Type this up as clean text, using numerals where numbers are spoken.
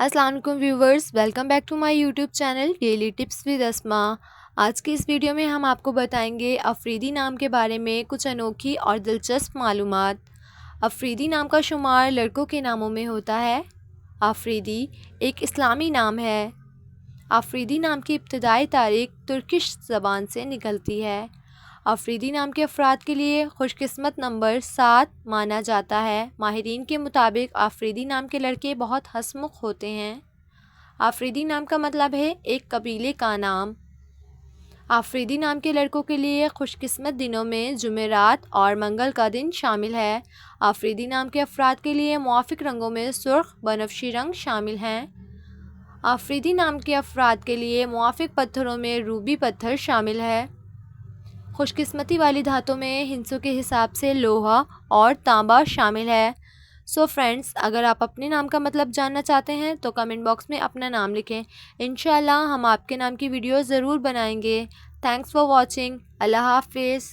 अस्सलाम वालेकुम viewers, welcome back to my YouTube channel daily tips with Asma. आज की इस वीडियो में हम आपको बताएंगे अफरीदी नाम के बारे में कुछ अनोखी और दिलचस्प मालूमात। अफरीदी नाम का शुमार लड़कों के नामों में होता है। अफरीदी एक इस्लामी नाम है। अफरीदी नाम की इब्तदाई तारीख तुर्किश ज़बान से निकलती है। अफरीदी नाम के अफराद के लिए खुशकिस्मत नंबर 7 माना जाता है। माहिरीन के मुताबिक अफरीदी नाम के लड़के बहुत हंसमुख होते हैं। अफरीदी नाम का मतलब है एक कबीले का नाम। अफरीदी नाम के लड़कों के लिए खुशकिस्मत दिनों में जुमेरात और मंगल का दिन शामिल है। अफरीदी नाम के अफराद के लिए मुआफिक रंगों में सुर्ख बनफशी रंग शामिल हैं। अफरीदी नाम के अफराद के लिए मुआफिक पत्थरों में रूबी पत्थर शामिल है। खुशकिस्मती वाली धातों में हिंसों के हिसाब से लोहा और तांबा शामिल है। सो फ्रेंड्स, अगर आप अपने नाम का मतलब जानना चाहते हैं तो कमेंट बॉक्स में अपना नाम लिखें। इंशाल्लाह हम आपके नाम की वीडियो ज़रूर बनाएंगे। Thanks for watching. अल्लाह हाफिज़।